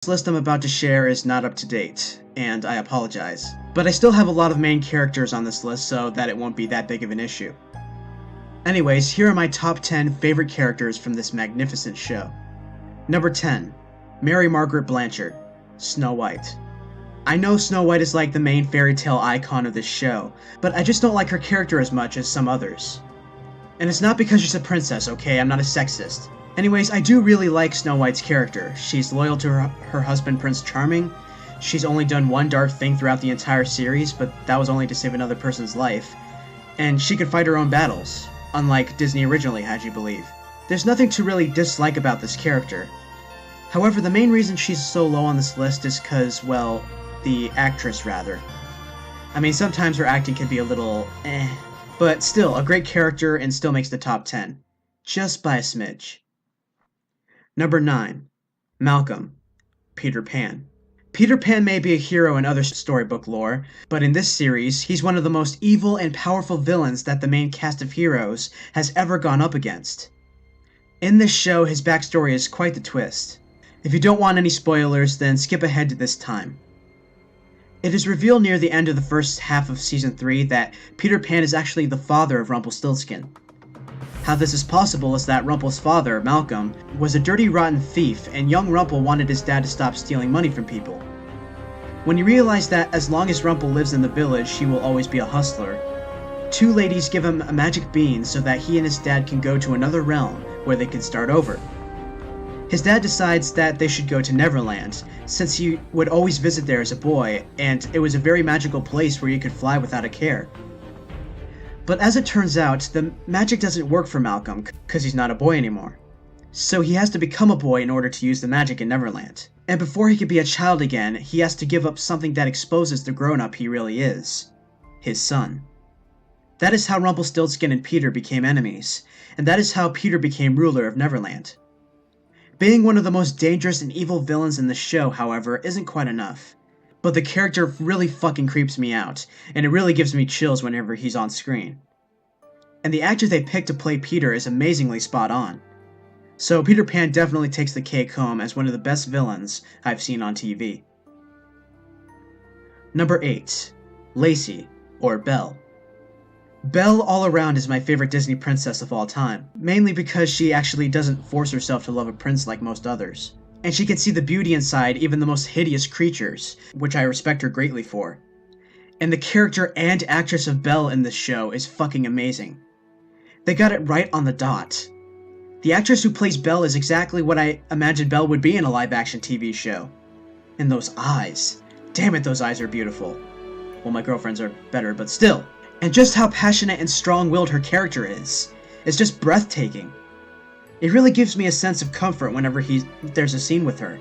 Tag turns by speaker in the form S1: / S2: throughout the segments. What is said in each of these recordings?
S1: This list I'm about to share is not up to date, and I apologize. But I still have a lot of main characters on this list so that it won't be that big of an issue. Anyways, here are my top 10 favorite characters from this magnificent show. Number 10. Mary Margaret Blanchard, Snow White. I know Snow White is like the main fairy tale icon of this show, but I just don't like her character as much as some others. And it's not because she's a princess, okay? I'm not a sexist. Anyways, I do really like Snow White's character. She's loyal to her husband, Prince Charming. She's only done one dark thing throughout the entire series, but that was only to save another person's life. And she can fight her own battles, unlike Disney originally had you believe. There's nothing to really dislike about this character. However, the main reason she's so low on this list is because, well, the actress rather. I mean, sometimes her acting can be a little but still, a great character and still makes the top 10. Just by a smidge. Number 9. Malcolm, Peter Pan. Peter Pan may be a hero in other storybook lore, but in this series, he's one of the most evil and powerful villains that the main cast of heroes has ever gone up against. In this show, his backstory is quite the twist. If you don't want any spoilers, then skip ahead to this time. It is revealed near the end of the first half of Season 3 that Peter Pan is actually the father of Rumpelstiltskin. How this is possible is that Rumpel's father, Malcolm, was a dirty, rotten thief, and young Rumpel wanted his dad to stop stealing money from people. When he realized that as long as Rumpel lives in the village, he will always be a hustler, two ladies give him a magic bean so that he and his dad can go to another realm where they can start over. His dad decides that they should go to Neverland, since he would always visit there as a boy, and it was a very magical place where you could fly without a care. But as it turns out, the magic doesn't work for Malcolm, because he's not a boy anymore. So he has to become a boy in order to use the magic in Neverland. And before he can be a child again, he has to give up something that exposes the grown-up he really is. His son. That is how Rumpelstiltskin and Peter became enemies, and that is how Peter became ruler of Neverland. Being one of the most dangerous and evil villains in the show, however, isn't quite enough. But the character really fucking creeps me out, and it really gives me chills whenever he's on screen. And the actor they picked to play Peter is amazingly spot on. So Peter Pan definitely takes the cake home as one of the best villains I've seen on TV. Number 8. Lacey, or Belle. Belle all around is my favorite Disney princess of all time, mainly because she actually doesn't force herself to love a prince like most others. And she can see the beauty inside even the most hideous creatures, which I respect her greatly for. And the character and actress of Belle in this show is fucking amazing. They got it right on the dot. The actress who plays Belle is exactly what I imagined Belle would be in a live-action TV show. And those eyes. Damn it, those eyes are beautiful. Well, my girlfriends are better, but still. And just how passionate and strong-willed her character is. It's just breathtaking. It really gives me a sense of comfort whenever there's a scene with her.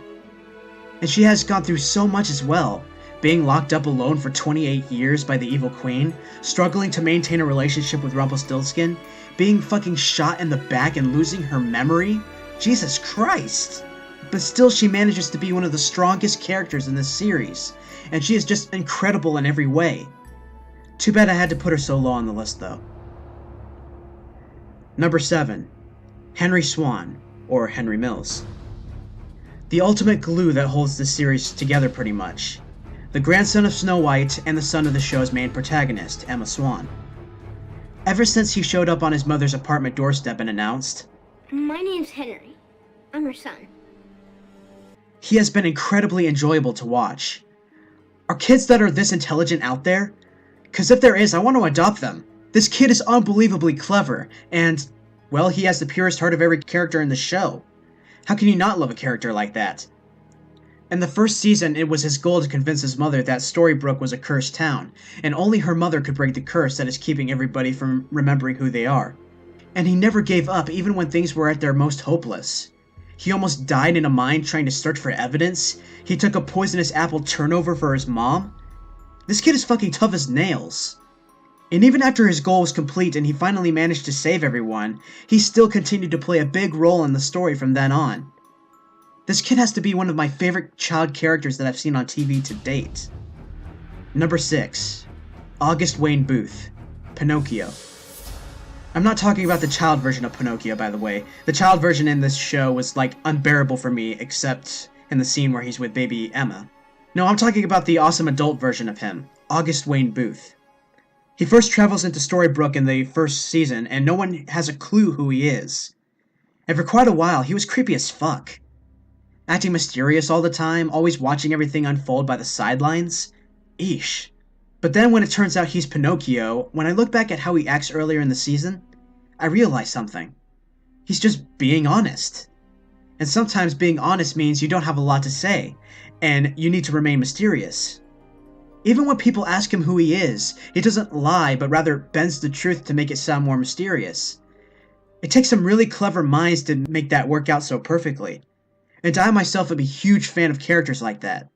S1: And she has gone through so much as well, being locked up alone for 28 years by the evil queen, struggling to maintain a relationship with Rumpelstiltskin, being fucking shot in the back and losing her memory. Jesus Christ! But still she manages to be one of the strongest characters in this series, and she is just incredible in every way. Too bad I had to put her so low on the list though. Number 7. Henry Swan, or Henry Mills. The ultimate glue that holds this series together pretty much. The grandson of Snow White and the son of the show's main protagonist, Emma Swan. Ever since he showed up on his mother's apartment doorstep and announced,
S2: "My name's Henry. I'm your son."
S1: He has been incredibly enjoyable to watch. Are kids that are this intelligent out there? Cause if there is, I want to adopt them. This kid is unbelievably clever, and well, he has the purest heart of every character in the show. How can you not love a character like that? In the first season, it was his goal to convince his mother that Storybrooke was a cursed town, and only her mother could break the curse that is keeping everybody from remembering who they are. And he never gave up even when things were at their most hopeless. He almost died in a mine trying to search for evidence. He took a poisonous apple turnover for his mom. This kid is fucking tough as nails. And even after his goal was complete and he finally managed to save everyone, he still continued to play a big role in the story from then on. This kid has to be one of my favorite child characters that I've seen on TV to date. Number 6. August Wayne Booth, Pinocchio. I'm not talking about the child version of Pinocchio, by the way. The child version in this show was like unbearable for me, except in the scene where he's with baby Emma. No, I'm talking about the awesome adult version of him, August Wayne Booth. He first travels into Storybrooke in the first season, and no one has a clue who he is. And for quite a while, he was creepy as fuck. Acting mysterious all the time, always watching everything unfold by the sidelines. Eesh. But then when it turns out he's Pinocchio, when I look back at how he acts earlier in the season, I realize something. He's just being honest. And sometimes being honest means you don't have a lot to say, and you need to remain mysterious. Even when people ask him who he is, he doesn't lie, but rather bends the truth to make it sound more mysterious. It takes some really clever minds to make that work out so perfectly. And I myself am a huge fan of characters like that.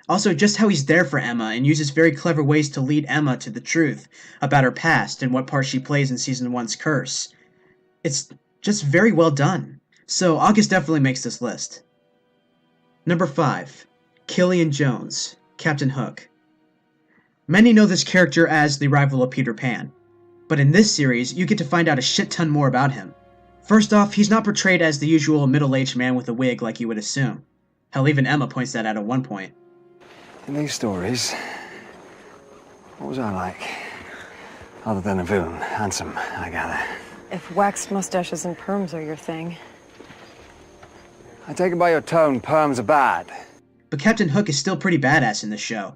S1: Also, just how he's there for Emma and uses very clever ways to lead Emma to the truth about her past and what part she plays in Season 1's curse. It's just very well done. So August definitely makes this list. Number 5. Killian Jones, Captain Hook. Many know this character as the rival of Peter Pan, but in this series you get to find out a shit ton more about him. First off, he's not portrayed as the usual middle-aged man with a wig like you would assume. Hell, even Emma points that out at one point.
S3: In these stories, what was I like? Other than a villain, handsome, I gather.
S4: If waxed mustaches and perms are your thing.
S3: I take it by your tone, perms are bad.
S1: But Captain Hook is still pretty badass in this show.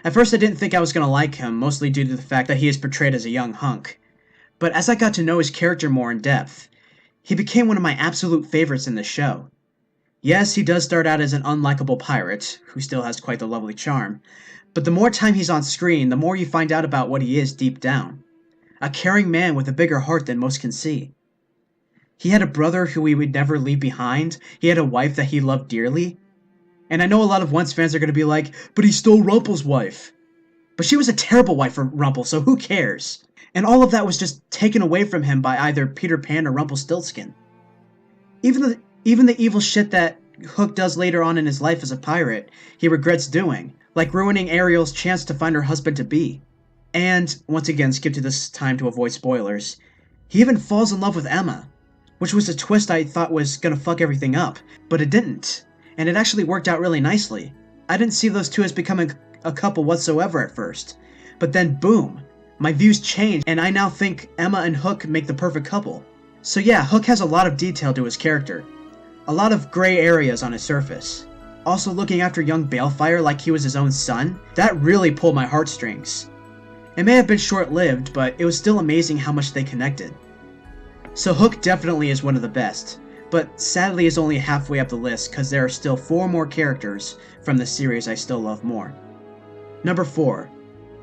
S1: At first I didn't think I was gonna like him, mostly due to the fact that he is portrayed as a young hunk. But as I got to know his character more in depth, he became one of my absolute favorites in the show. Yes, he does start out as an unlikable pirate, who still has quite the lovely charm, but the more time he's on screen, the more you find out about what he is deep down. A caring man with a bigger heart than most can see. He had a brother who he would never leave behind, he had a wife that he loved dearly, and I know a lot of Once fans are going to be like, but he stole Rumpel's wife. But she was a terrible wife for Rumpel, so who cares? And all of that was just taken away from him by either Peter Pan or Rumpelstiltskin. Even the evil shit that Hook does later on in his life as a pirate, he regrets doing, like ruining Ariel's chance to find her husband-to-be. And, once again, skip to this time to avoid spoilers, he even falls in love with Emma, which was a twist I thought was gonna fuck everything up, but it didn't, and it actually worked out really nicely. I didn't see those two as becoming a couple whatsoever at first, but then boom, my views changed, and I now think Emma and Hook make the perfect couple. So yeah, Hook has a lot of detail to his character. A lot of gray areas on his surface. Also looking after young Balefire like he was his own son, that really pulled my heartstrings. It may have been short-lived, but it was still amazing how much they connected. So Hook definitely is one of the best, but sadly is only halfway up the list because there are still 4 more characters from the series I still love more. Number 4.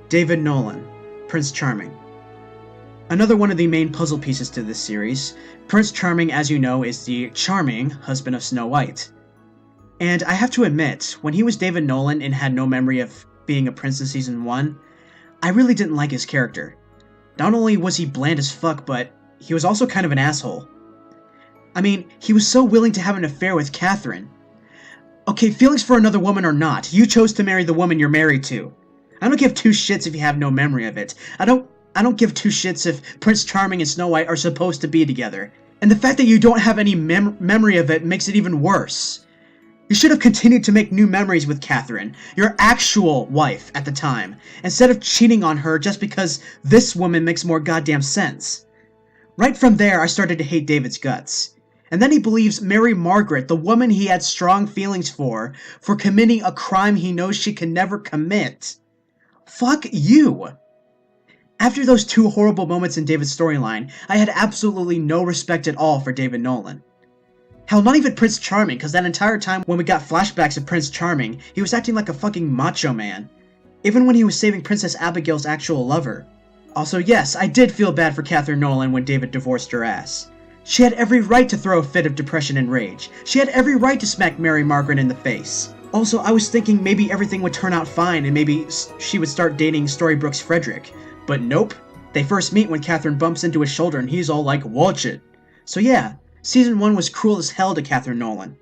S1: David Nolan, Prince Charming. Another one of the main puzzle pieces to this series, Prince Charming, as you know, is the charming husband of Snow White. And I have to admit, when he was David Nolan and had no memory of being a prince in Season 1, I really didn't like his character. Not only was he bland as fuck, but he was also kind of an asshole. I mean, he was so willing to have an affair with Catherine. Okay, feelings for another woman or not, you chose to marry the woman you're married to. I don't give 2 shits if you have no memory of it. I don't give 2 shits if Prince Charming and Snow White are supposed to be together. And the fact that you don't have any memory of it makes it even worse. You should have continued to make new memories with Catherine, your actual wife at the time, instead of cheating on her just because this woman makes more goddamn sense. Right from there, I started to hate David's guts. And then he believes Mary Margaret, the woman he had strong feelings for committing a crime he knows she can never commit. Fuck you! After those 2 horrible moments in David's storyline, I had absolutely no respect at all for David Nolan. Hell, not even Prince Charming, because that entire time when we got flashbacks of Prince Charming, he was acting like a fucking macho man. Even when he was saving Princess Abigail's actual lover. Also, yes, I did feel bad for Catherine Nolan when David divorced her ass. She had every right to throw a fit of depression and rage. She had every right to smack Mary Margaret in the face. Also, I was thinking maybe everything would turn out fine and maybe she would start dating Storybrooke's Frederick. But nope. They first meet when Catherine bumps into his shoulder and he's all like, "Watch it." So yeah, Season 1 was cruel as hell to Catherine Nolan.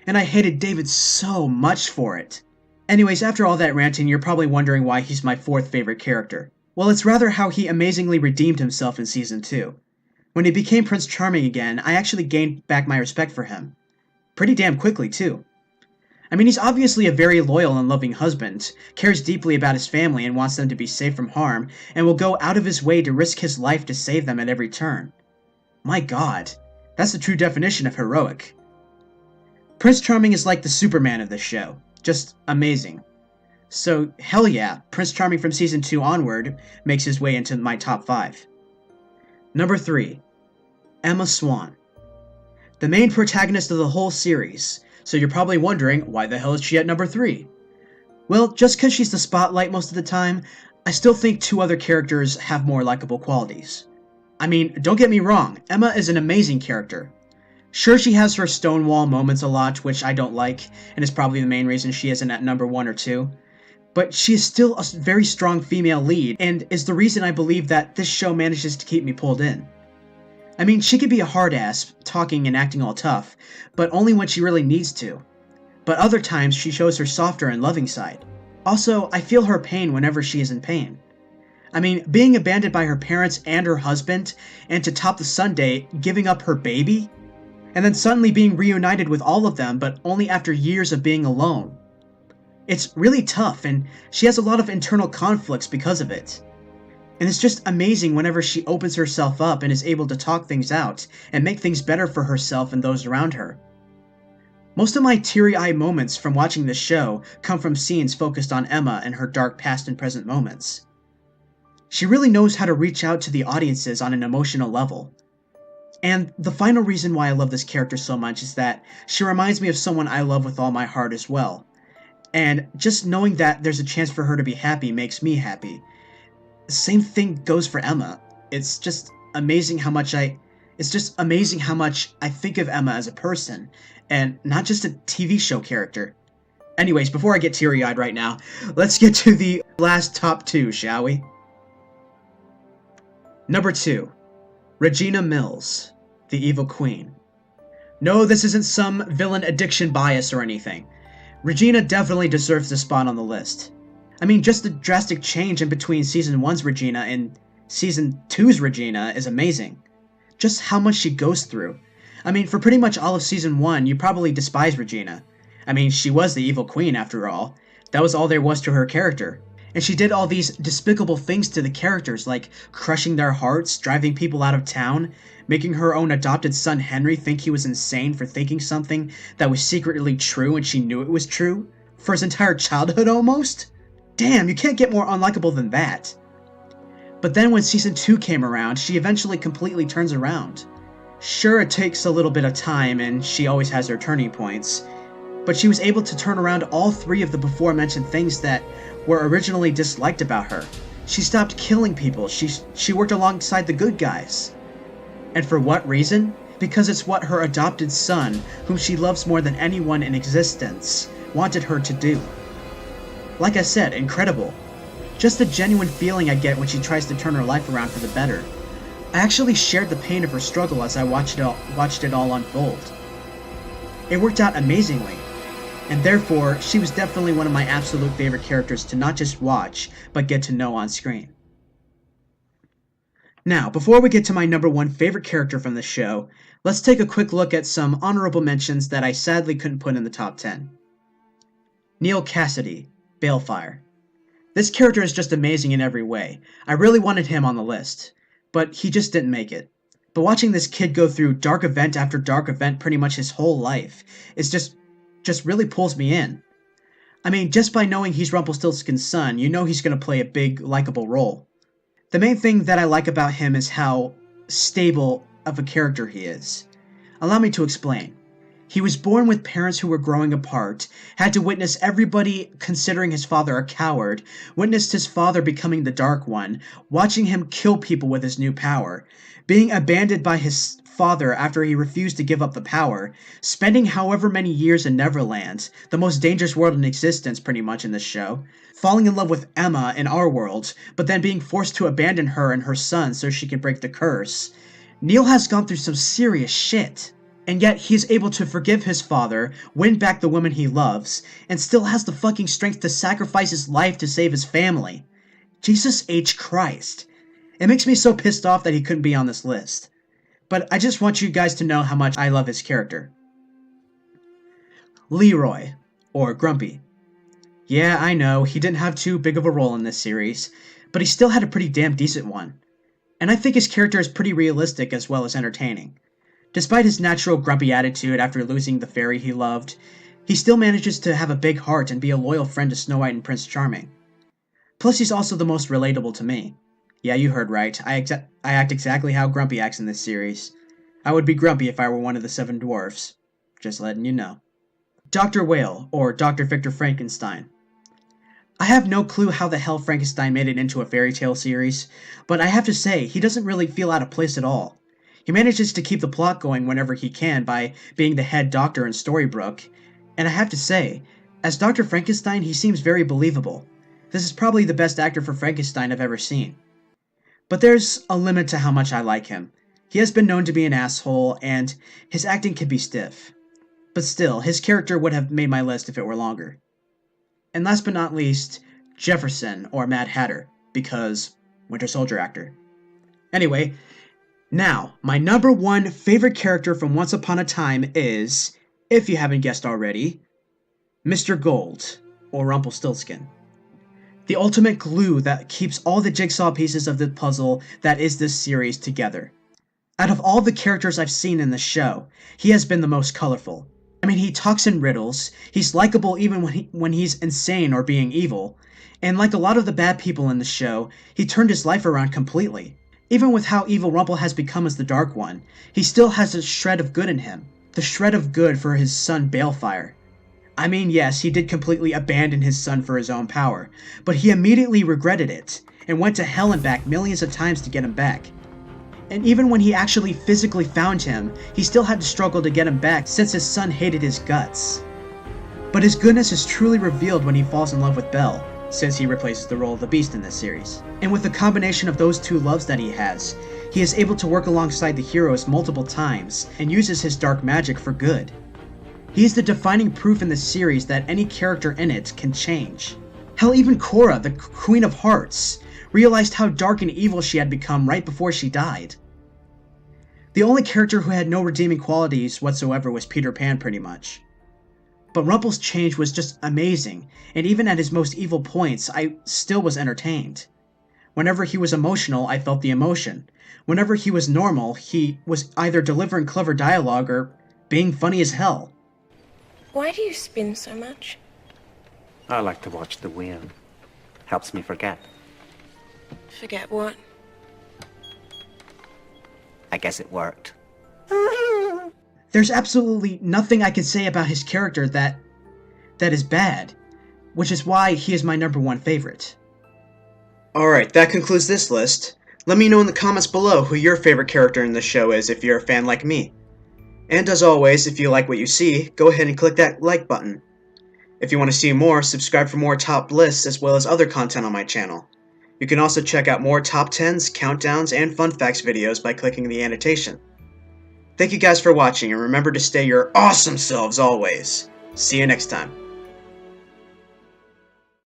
S1: And I hated David so much for it. Anyways, after all that ranting, you're probably wondering why he's my 4th favorite character. Well, it's rather how he amazingly redeemed himself in Season 2. When he became Prince Charming again, I actually gained back my respect for him. Pretty damn quickly, too. I mean, he's obviously a very loyal and loving husband, cares deeply about his family and wants them to be safe from harm, and will go out of his way to risk his life to save them at every turn. My god, that's the true definition of heroic. Prince Charming is like the Superman of this show, just amazing. So, hell yeah, Prince Charming from Season 2 onward makes his way into my top 5. Number 3. Emma Swan. The main protagonist of the whole series, so you're probably wondering, why the hell is she at number 3? Well, just because she's the spotlight most of the time, I still think 2 other characters have more likable qualities. I mean, don't get me wrong, Emma is an amazing character. Sure, she has her Stonewall moments a lot, which I don't like, and is probably the main reason she isn't at number 1 or 2. But she is still a very strong female lead, and is the reason I believe that this show manages to keep me pulled in. I mean, she could be a hard ass, talking and acting all tough, but only when she really needs to. But other times, she shows her softer and loving side. Also, I feel her pain whenever she is in pain. I mean, being abandoned by her parents and her husband, and to top the sundae, giving up her baby, and then suddenly being reunited with all of them, but only after years of being alone. It's really tough, and she has a lot of internal conflicts because of it. And it's just amazing whenever she opens herself up and is able to talk things out and make things better for herself and those around her. Most of my teary-eyed moments from watching this show come from scenes focused on Emma and her dark past and present moments. She really knows how to reach out to the audiences on an emotional level. And the final reason why I love this character so much is that she reminds me of someone I love with all my heart as well. And just knowing that there's a chance for her to be happy makes me happy. The same thing goes for Emma. It's just amazing how much I think of Emma as a person, and not just a TV show character. Anyways, before I get teary-eyed right now, let's get to the last top 2, shall we? Number 2. Regina Mills, the Evil Queen. No, this isn't some villain addiction bias or anything. Regina definitely deserves a spot on the list. I mean, just the drastic change in between Season 1's Regina and Season 2's Regina is amazing. Just how much she goes through. I mean, for pretty much all of Season 1, you probably despise Regina. I mean, she was the evil queen after all. That was all there was to her character. And she did all these despicable things to the characters, like crushing their hearts, driving people out of town, making her own adopted son Henry think he was insane for thinking something that was secretly true and she knew it was true, for his entire childhood almost. Damn, you can't get more unlikable than that. But then when Season 2 came around, she eventually completely turns around. Sure, it takes a little bit of time, and she always has her turning points, but she was able to turn around all 3 of the before-mentioned things that were originally disliked about her. She stopped killing people, she worked alongside the good guys. And for what reason? Because it's what her adopted son, whom she loves more than anyone in existence, wanted her to do. Like I said, incredible. Just the genuine feeling I get when she tries to turn her life around for the better. I actually shared the pain of her struggle as I watched it all unfold. It worked out amazingly, and therefore, she was definitely one of my absolute favorite characters to not just watch, but get to know on screen. Now, before we get to my number 1 favorite character from the show, let's take a quick look at some honorable mentions that I sadly couldn't put in the top 10. Neal Cassidy, Balefire. This character is just amazing in every way. I really wanted him on the list, but he just didn't make it. But watching this kid go through dark event after dark event pretty much his whole life is just really pulls me in. I mean, just by knowing he's Rumpelstiltskin's son, you know he's going to play a big, likable role. The main thing that I like about him is how stable of a character he is. Allow me to explain. He was born with parents who were growing apart, had to witness everybody considering his father a coward, witnessed his father becoming the Dark One, watching him kill people with his new power, being abandoned by his father after he refused to give up the power, spending however many years in Neverland, the most dangerous world in existence pretty much in this show, falling in love with Emma in our world, but then being forced to abandon her and her son so she can break the curse. Neal has gone through some serious shit. And yet, he is able to forgive his father, win back the woman he loves, and still has the fucking strength to sacrifice his life to save his family. Jesus H. Christ. It makes me so pissed off that he couldn't be on this list. But I just want you guys to know how much I love his character. Leroy, or Grumpy. Yeah, I know, he didn't have too big of a role in this series, but he still had a pretty damn decent one. And I think his character is pretty realistic as well as entertaining. Despite his natural grumpy attitude after losing the fairy he loved, he still manages to have a big heart and be a loyal friend to Snow White and Prince Charming. Plus, he's also the most relatable to me. Yeah, you heard right, I act exactly how Grumpy acts in this series. I would be grumpy if I were one of the 7 dwarfs. Just letting you know. Dr. Whale, or Dr. Victor Frankenstein. I have no clue how the hell Frankenstein made it into a fairy tale series, but I have to say, he doesn't really feel out of place at all. He manages to keep the plot going whenever he can by being the head doctor in Storybrooke, and I have to say, as Dr. Frankenstein, he seems very believable. This is probably the best actor for Frankenstein I've ever seen. But there's a limit to how much I like him. He has been known to be an asshole, and his acting can be stiff. But still, his character would have made my list if it were longer. And last but not least, Jefferson, or Mad Hatter, because Winter Soldier actor. Anyway, now, my number 1 favorite character from Once Upon a Time is, if you haven't guessed already, Mr. Gold, or Rumpelstiltskin. The ultimate glue that keeps all the jigsaw pieces of the puzzle that is this series together. Out of all the characters I've seen in the show, he has been the most colorful. I mean, he talks in riddles, he's likable even when he's insane or being evil, and like a lot of the bad people in the show, he turned his life around completely. Even with how evil Rumple has become as the Dark One, he still has a shred of good in him. The shred of good for his son Balefire. I mean, yes, he did completely abandon his son for his own power, but he immediately regretted it, and went to hell and back millions of times to get him back. And even when he actually physically found him, he still had to struggle to get him back since his son hated his guts. But his goodness is truly revealed when he falls in love with Belle, since he replaces the role of the Beast in this series. And with the combination of those 2 loves that he has, he is able to work alongside the heroes multiple times and uses his dark magic for good. He is the defining proof in the series that any character in it can change. Hell, even Cora, the Queen of Hearts, realized how dark and evil she had become right before she died. The only character who had no redeeming qualities whatsoever was Peter Pan, pretty much. But Rumple's change was just amazing, and even at his most evil points, I still was entertained. Whenever he was emotional, I felt the emotion. Whenever he was normal, he was either delivering clever dialogue or being funny as hell.
S5: Why do you spin so much?
S6: I like to watch the wind. Helps me forget.
S5: Forget what?
S6: I guess it worked.
S1: There's absolutely nothing I can say about his character that is bad, which is why he is my number 1 favorite. Alright, that concludes this list. Let me know in the comments below who your favorite character in the show is if you're a fan like me. And as always, if you like what you see, go ahead and click that like button. If you want to see more, subscribe for more top lists as well as other content on my channel. You can also check out more top 10s, countdowns, and fun facts videos by clicking the annotation. Thank you guys for watching, and remember to stay your awesome selves always. See you next time.